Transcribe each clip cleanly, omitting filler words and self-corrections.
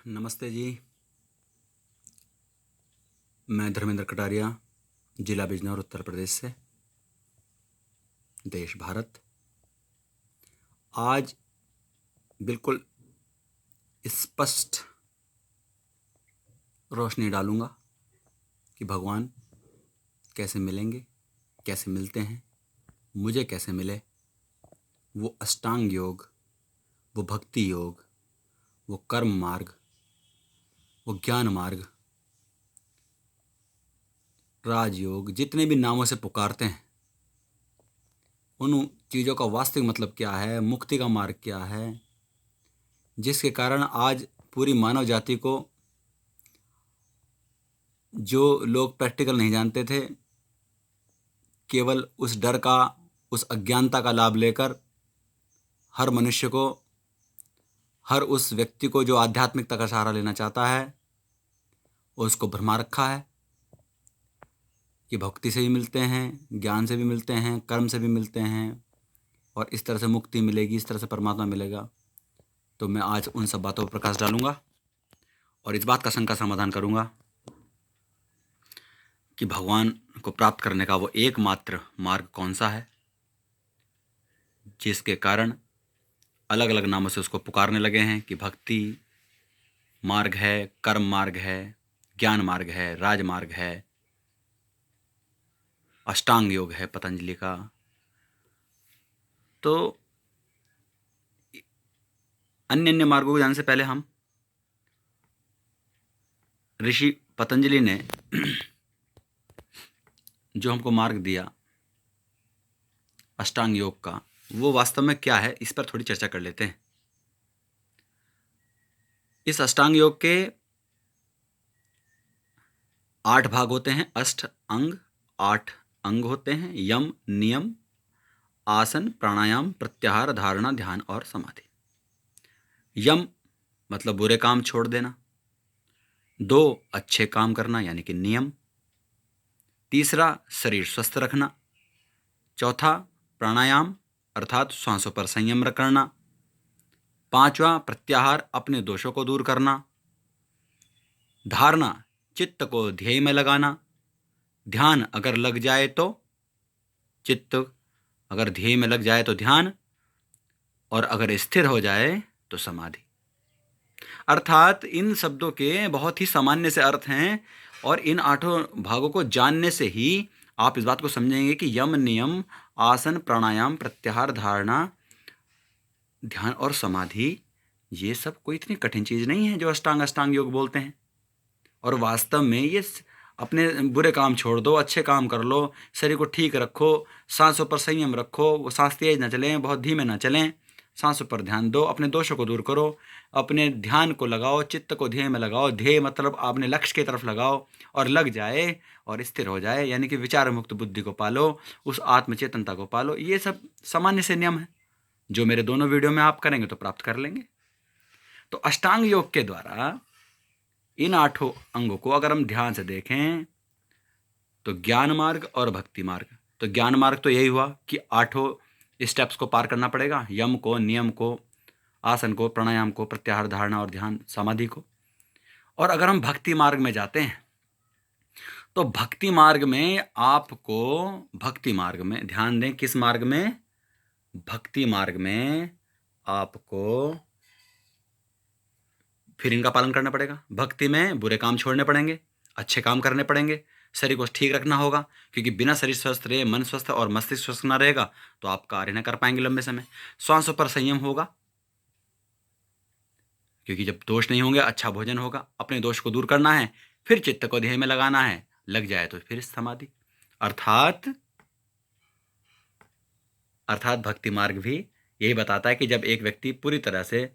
नमस्ते जी। मैं धर्मेंद्र कटारिया, जिला बिजनौर, उत्तर प्रदेश से, देश भारत। आज बिल्कुल स्पष्ट रोशनी डालूंगा कि भगवान कैसे मिलेंगे, कैसे मिलते हैं, मुझे कैसे मिले। वो अष्टांग योग, वो भक्ति योग, वो कर्म मार्ग, वो ज्ञान मार्ग, राजयोग, जितने भी नामों से पुकारते हैं, उन चीज़ों का वास्तविक मतलब क्या है, मुक्ति का मार्ग क्या है, जिसके कारण आज पूरी मानव जाति को, जो लोग प्रैक्टिकल नहीं जानते थे, केवल उस डर का, उस अज्ञानता का लाभ लेकर हर मनुष्य को, हर उस व्यक्ति को जो आध्यात्मिकता का सहारा लेना चाहता है, उसको भरमा रखा है कि भक्ति से भी मिलते हैं, ज्ञान से भी मिलते हैं, कर्म से भी मिलते हैं, और इस तरह से मुक्ति मिलेगी, इस तरह से परमात्मा मिलेगा। तो मैं आज उन सब बातों पर प्रकाश डालूंगा और इस बात का शंका समाधान करूंगा कि भगवान को प्राप्त करने का वो एकमात्र मार्ग कौन सा है, जिसके कारण अलग अलग नामों से उसको पुकारने लगे हैं कि भक्ति मार्ग है, कर्म मार्ग है, ज्ञान मार्ग है, राजमार्ग है, अष्टांग योग है पतंजलि का। तो अन्य अन्य मार्गों को जानने से पहले हम ऋषि पतंजलि ने जो हमको मार्ग दिया अष्टांग योग का, वो वास्तव में क्या है, इस पर थोड़ी चर्चा कर लेते हैं। इस अष्टांग योग के 8 भाग होते हैं। अष्ट अंग, 8 अंग होते हैं। यम, नियम, आसन, प्राणायाम, प्रत्याहार, धारणा, ध्यान और समाधि। यम मतलब बुरे काम छोड़ देना। 2 अच्छे काम करना यानी कि नियम। तीसरा शरीर स्वस्थ रखना। चौथा प्राणायाम अर्थात श्वासों पर संयम करना। 5वां प्रत्याहार अपने दोषों को दूर करना। धारणा चित्त को ध्येय में लगाना। ध्यान अगर लग जाए तो चित्त, अगर ध्येय में लग जाए तो ध्यान, और अगर स्थिर हो जाए तो समाधि। अर्थात इन शब्दों के बहुत ही सामान्य से अर्थ हैं, और इन 8 भागों को जानने से ही आप इस बात को समझेंगे कि यम, नियम, आसन, प्राणायाम, प्रत्याहार, धारणा, ध्यान और समाधि, ये सब कोई इतनी कठिन चीज़ नहीं है जो अष्टांग योग बोलते हैं। और वास्तव में ये अपने बुरे काम छोड़ दो, अच्छे काम कर लो, शरीर को ठीक रखो, सांसों पर संयम रखो, वो सांस तेज ना चलें, बहुत धीमे ना चलें, सांसों पर ध्यान दो, अपने दोषों को दूर करो, अपने ध्यान को लगाओ, चित्त को ध्येय में लगाओ। ध्येय मतलब आपने लक्ष्य की तरफ लगाओ और लग जाए और स्थिर हो जाए, यानी कि विचार मुक्त बुद्धि को पालो, उस आत्मचेतनता को पालो। ये सब सामान्य से नियम है जो मेरे दोनों वीडियो में आप करेंगे तो प्राप्त कर लेंगे। तो अष्टांग योग के द्वारा इन 8 अंगों को अगर हम ध्यान से देखें तो ज्ञान मार्ग और भक्ति मार्ग। तो ज्ञान मार्ग तो यही हुआ कि 8 स्टेप्स को पार करना पड़ेगा, यम को, नियम को, आसन को, प्राणायाम को, प्रत्याहार, धारणा और ध्यान, समाधि को। और अगर हम भक्ति मार्ग में जाते हैं तो भक्ति मार्ग में आपको, भक्ति मार्ग में ध्यान दें, किस मार्ग में, भक्ति मार्ग में आपको फिर इनका पालन करना पड़ेगा। भक्ति में बुरे काम छोड़ने पड़ेंगे, अच्छे काम करने पड़ेंगे, शरीर को ठीक रखना होगा, क्योंकि बिना शरीर स्वस्थ रहे, मन स्वस्थ और मस्तिष्क स्वस्थ ना रहेगा तो आप कार्य न कर पाएंगे लंबे समय। श्वासों पर संयम होगा, क्योंकि जब दोष नहीं होंगे अच्छा भोजन होगा। अपने दोष को दूर करना है, फिर चित्त को ध्येय में लगाना है, लग जाए तो फिर समाधि। अर्थात भक्ति मार्ग भी यही बताता है कि जब एक व्यक्ति पूरी तरह से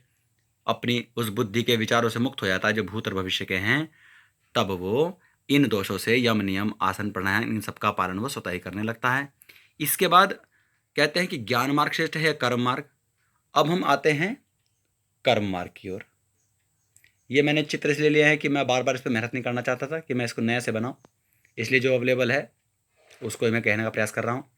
अपनी उस बुद्धि के विचारों से मुक्त हो जाता है जो भूत और भविष्य के हैं, तब वो इन दोषों से यम, नियम, आसन, प्राणायाम, इन सब का पालन वो स्वतः ही करने लगता है। इसके बाद कहते हैं कि ज्ञान मार्ग श्रेष्ठ है या कर्म मार्ग। अब हम आते हैं कर्म मार्ग की ओर। ये मैंने चित्र इसलिए लिया है कि मैं बार बार इस पर मेहनत नहीं करना चाहता था कि मैं इसको नए से बनाऊं, इसलिए जो अवेलेबल है उसको मैं कहने का प्रयास कर रहा हूँ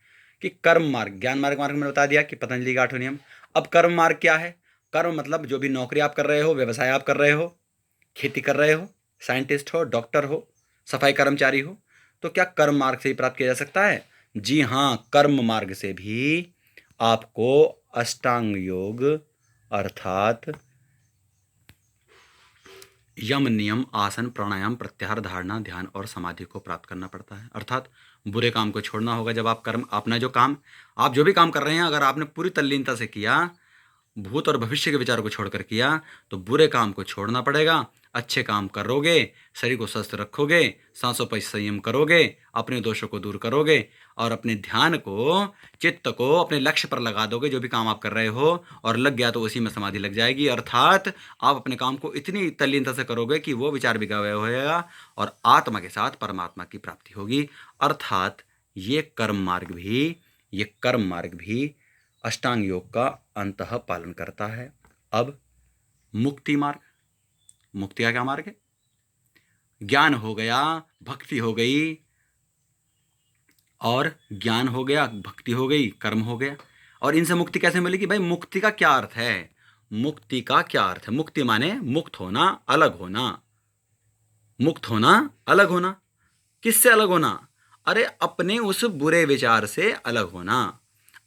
कि कर्म मार्ग, ज्ञान मार्ग मैंने बता दिया कि पतंजलि का 8 नियम। अब कर्म मार्ग क्या है? कर्म मतलब जो भी नौकरी आप कर रहे हो, व्यवसाय आप कर रहे हो, खेती कर रहे हो, साइंटिस्ट हो, डॉक्टर हो, सफाई कर्मचारी हो, तो क्या कर्म मार्ग से ही प्राप्त किया जा सकता है? जी हाँ, कर्म मार्ग से भी आपको अष्टांग योग अर्थात यम, नियम, आसन, प्राणायाम, प्रत्याहार, धारणा, ध्यान और समाधि को प्राप्त करना पड़ता है। अर्थात बुरे काम को छोड़ना होगा। जब आप कर्म, अपना जो काम, आप जो भी काम कर रहे हैं, अगर आपने पूरी तल्लीनता से किया, भूत और भविष्य के विचारों को छोड़कर किया, तो बुरे काम को छोड़ना पड़ेगा। अच्छे काम करोगे, शरीर को स्वस्थ रखोगे, सांसों पर संयम करोगे, अपने दोषों को दूर करोगे और अपने ध्यान को, चित्त को अपने लक्ष्य पर लगा दोगे। जो भी काम आप कर रहे हो और लग गया तो उसी में समाधि लग जाएगी। अर्थात आप अपने काम को इतनी तल्लीनता से करोगे कि वो विचार भी गायब होएगा और आत्मा के साथ परमात्मा की प्राप्ति होगी। अर्थात ये कर्म मार्ग भी अष्टांग योग का अंतः पालन करता है। अब मुक्ति मार्ग, मुक्ति का क्या मार्ग है? ज्ञान हो गया, भक्ति हो गई, और ज्ञान हो गया, भक्ति हो गई, कर्म हो गया, और इनसे मुक्ति कैसे मिलेगी? भाई मुक्ति का क्या अर्थ है? मुक्ति का क्या अर्थ है? मुक्ति माने मुक्त होना, अलग होना। मुक्त होना, अलग होना। किससे अलग होना? अरे अपने उस बुरे विचार से अलग होना।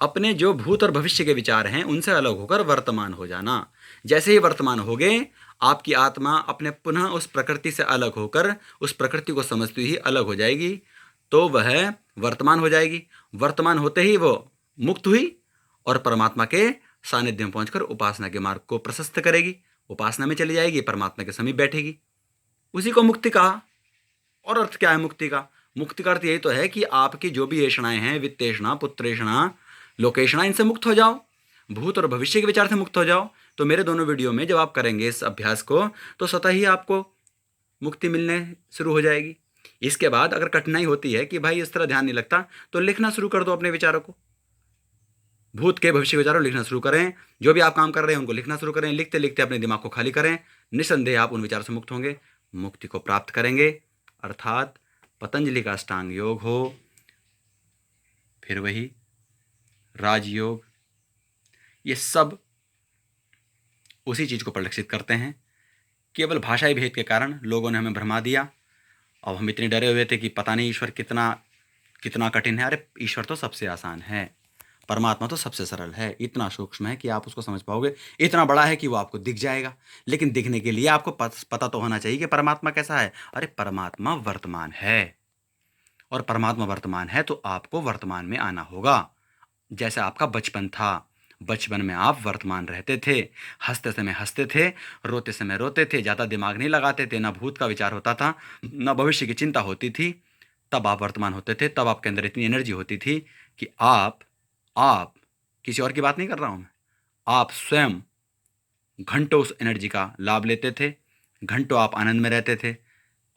अपने जो भूत और भविष्य के विचार हैं उनसे अलग होकर वर्तमान हो जाना। जैसे ही वर्तमान हो गए, आपकी आत्मा अपने पुनः उस प्रकृति से अलग होकर उस प्रकृति को समझती ही अलग हो जाएगी, तो वह वर्तमान हो जाएगी। वर्तमान होते ही वो मुक्त हुई और परमात्मा के सानिध्य में पहुंचकर उपासना के मार्ग को प्रशस्त करेगी, उपासना में चली जाएगी, परमात्मा के समीप बैठेगी। उसी को मुक्ति कहा। और अर्थ क्या है मुक्ति का? मुक्ति का अर्थ यही तो है कि आपकी जो भी ऐषणाएं हैं, वित्तेषणा, पुत्रेषणा, लोकेषणा, इनसे मुक्त हो जाओ, भूत और भविष्य के विचार से मुक्त हो जाओ। तो मेरे दोनों वीडियो में जब आप करेंगे इस अभ्यास को, तो स्वतः ही आपको मुक्ति मिलने शुरू हो जाएगी। इसके बाद अगर कठिनाई होती है कि भाई इस तरह ध्यान नहीं लगता, तो लिखना शुरू कर दो अपने विचारों को। भूत के भविष्य के विचारों लिखना शुरू करें। जो भी आप काम कर रहे हैं उनको लिखना शुरू करें। लिखते लिखते अपने दिमाग को खाली करें। निसंदेह आप उन विचारों से मुक्त होंगे, मुक्ति को प्राप्त करेंगे। अर्थात पतंजलि का अष्टांग योग हो, फिर वही राजयोग, ये सब उसी चीज़ को परिलक्षित करते हैं। केवल भाषाई भेद के कारण लोगों ने हमें भरमा दिया। अब हम इतने डरे हुए थे कि पता नहीं ईश्वर कितना कितना कठिन है। अरे ईश्वर तो सबसे आसान है, परमात्मा तो सबसे सरल है। इतना सूक्ष्म है कि आप उसको समझ पाओगे, इतना बड़ा है कि वो आपको दिख जाएगा। लेकिन दिखने के लिए आपको पता तो होना चाहिए कि परमात्मा कैसा है। अरे परमात्मा वर्तमान है, और परमात्मा वर्तमान है तो आपको वर्तमान में आना होगा। जैसे आपका बचपन था, बचपन में आप वर्तमान रहते थे, हंसते समय हंसते थे, रोते समय रोते थे, ज़्यादा दिमाग नहीं लगाते थे, ना भूत का विचार होता था, ना भविष्य की चिंता होती थी। तब आप वर्तमान होते थे, तब आपके अंदर इतनी एनर्जी होती थी कि आप किसी और की बात नहीं कर रहा हूँ मैं, आप स्वयं घंटों उस एनर्जी का लाभ लेते थे, घंटों आप आनंद में रहते थे।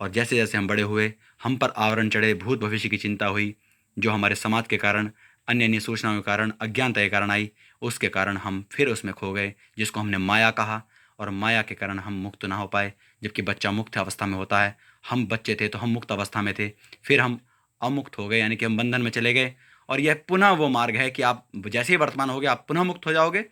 और जैसे जैसे हम बड़े हुए, हम पर आवरण चढ़े, भूत भविष्य की चिंता हुई, जो हमारे समाज के कारण, अन्य अन्य सूचनाओं के कारण, अज्ञानता के कारण आई, उसके कारण हम फिर उसमें खो गए, जिसको हमने माया कहा। और माया के कारण हम मुक्त ना हो पाए। जबकि बच्चा मुक्त अवस्था में होता है, हम बच्चे थे तो हम मुक्त अवस्था में थे, फिर हम अमुक्त हो गए, यानी कि हम बंधन में चले गए। और यह पुनः वो मार्ग है कि आप जैसे ही वर्तमान हो गए, आप पुनः मुक्त हो जाओगे।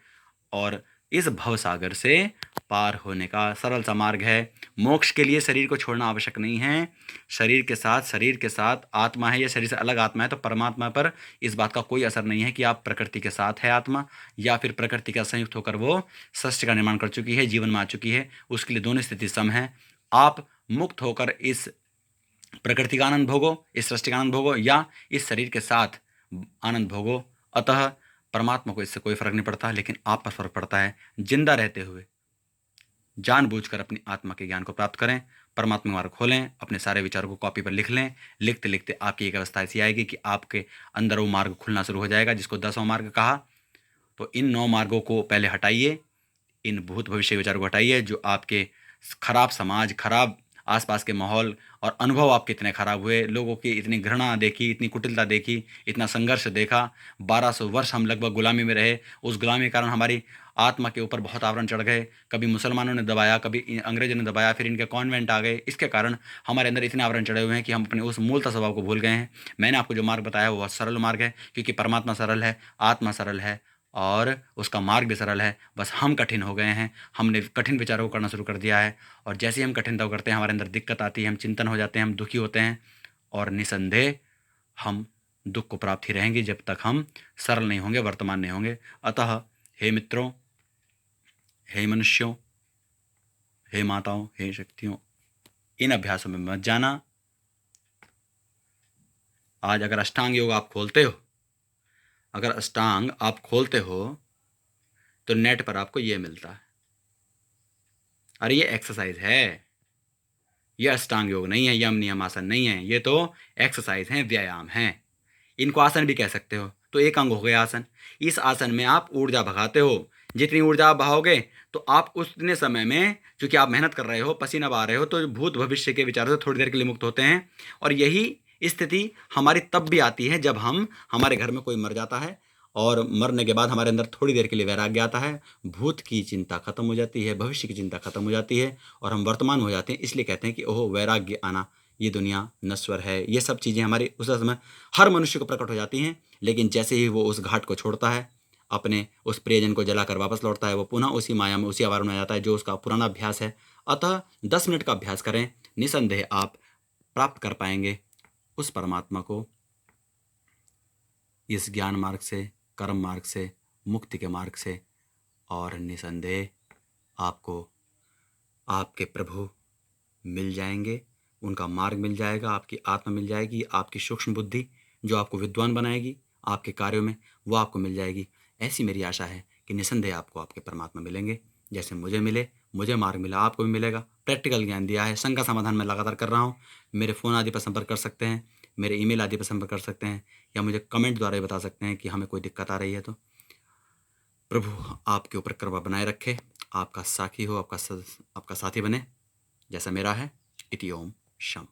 और इस भवसागर से पार होने का सरल सा मार्ग है। मोक्ष के लिए शरीर को छोड़ना आवश्यक नहीं है। शरीर के साथ आत्मा है, या शरीर से अलग आत्मा है, तो परमात्मा पर इस बात का कोई असर नहीं है कि आप प्रकृति के साथ है आत्मा, या फिर प्रकृति का संयुक्त होकर वो सृष्टि का निर्माण कर चुकी है, जीवन में आ चुकी है। उसके लिए दोनों स्थिति सम है। आप मुक्त होकर इस प्रकृति का आनंद भोगो, इस सृष्टि का आनंद भोगो, या इस शरीर के साथ आनंद भोगो। अतः परमात्मा को इससे कोई फर्क नहीं पड़ता, लेकिन आप पर फर्क पड़ता है। जिंदा रहते हुए जानबूझकर अपनी आत्मा के ज्ञान को प्राप्त करें, परमात्मा मार्ग खोलें, अपने सारे विचारों को कॉपी पर लिख लें। लिखते लिखते आपकी एक अवस्था ऐसी आएगी कि आपके अंदर वो मार्ग खुलना शुरू हो जाएगा, जिसको 10वां मार्ग कहा। तो इन 9 मार्गों को पहले हटाइए, इन भूत भविष्य के विचारों को हटाइए, जो आपके खराब समाज, खराब आसपास के माहौल और अनुभव आपके इतने खराब हुए, लोगों की इतनी घृणा देखी, इतनी कुटिलता देखी, इतना संघर्ष देखा। 1200 वर्ष हम लगभग गुलामी में रहे। उस गुलामी के कारण हमारी आत्मा के ऊपर बहुत आवरण चढ़ गए। कभी मुसलमानों ने दबाया, कभी अंग्रेजों ने दबाया, फिर इनके कॉन्वेंट आ गए। इसके कारण हमारे अंदर इतने आवरण चढ़े हुए हैं कि हम अपने उस मूलतः स्वभाव को भूल गए हैं। मैंने आपको जो मार्ग बताया वो सरल मार्ग है, क्योंकि परमात्मा सरल है, आत्मा सरल है, और उसका मार्ग भी सरल है। बस हम कठिन हो गए हैं, हमने कठिन विचारों को करना शुरू कर दिया है, और जैसे ही हम कठिनता को करते हैं हमारे अंदर दिक्कत आती है, हम चिंतन हो जाते हैं, हम दुखी होते हैं, और निसंदेह हम दुख को प्राप्त ही रहेंगे जब तक हम सरल नहीं होंगे, वर्तमान नहीं होंगे। अतः हे मित्रों, हे मनुष्यों, हे माताओं, हे शक्तियों, इन अभ्यासों में मत जाना। आज अगर अष्टांग योग आप खोलते हो, अगर अष्टांग आप खोलते हो तो नेट पर आपको ये मिलता है। अरे ये एक्सरसाइज है, ये अष्टांग योग नहीं है, यम नियम आसन नहीं है, ये तो एक्सरसाइज है, व्यायाम है। इनको आसन भी कह सकते हो। तो एक अंग हो गया आसन। इस आसन में आप ऊर्जा भगाते हो। जितनी ऊर्जा आप बहाओगे तो आप उतने समय में, चूंकि आप मेहनत कर रहे हो, पसीना बहा रहे हो, तो भूत भविष्य के विचारों से थोड़ी देर के लिए मुक्त होते हैं। और यही स्थिति हमारी तब भी आती है जब हमारे घर में कोई मर जाता है, और मरने के बाद हमारे अंदर थोड़ी देर के लिए वैराग्य आता है, भूत की चिंता खत्म हो जाती है, भविष्य की चिंता खत्म हो जाती है, और हम वर्तमान हो जाते हैं। इसलिए कहते हैं कि ओह, वैराग्य आना, ये दुनिया नश्वर है। ये सब चीज़ें हमारी उस समय हर मनुष्य को प्रकट हो जाती हैं। लेकिन जैसे ही वो उस घाट को छोड़ता है, अपने उस प्रियजन को जलाकर वापस लौटता है, वो पुनः उसी माया में, उसी आवारण में आ जाता है जो उसका पुराना अभ्यास है। अतः 10 मिनट का अभ्यास करें, निसंदेह आप प्राप्त कर पाएंगे उस परमात्मा को, इस ज्ञान मार्ग से, कर्म मार्ग से, मुक्ति के मार्ग से। और निसंदेह आपको आपके प्रभु मिल जाएंगे, उनका मार्ग मिल जाएगा, आपकी आत्मा मिल जाएगी, आपकी सूक्ष्म बुद्धि जो आपको विद्वान बनाएगी आपके कार्यों में, वो आपको मिल जाएगी। ऐसी मेरी आशा है कि निसंदेह आपको आपके परमात्मा मिलेंगे। जैसे मुझे मिले, मुझे मार्ग मिला, आपको भी मिलेगा। प्रैक्टिकल ज्ञान दिया है, शंका समाधान मैं लगातार कर रहा हूँ। मेरे फ़ोन आदि पर संपर्क कर सकते हैं, मेरे ईमेल आदि पर संपर्क कर सकते हैं, या मुझे कमेंट द्वारा ही बता सकते हैं कि हमें कोई दिक्कत आ रही है। तो प्रभु आपके ऊपर कृपा बनाए रखे, आपका साथी हो, आपका साथी बने, जैसा मेरा है। इति ओम शम।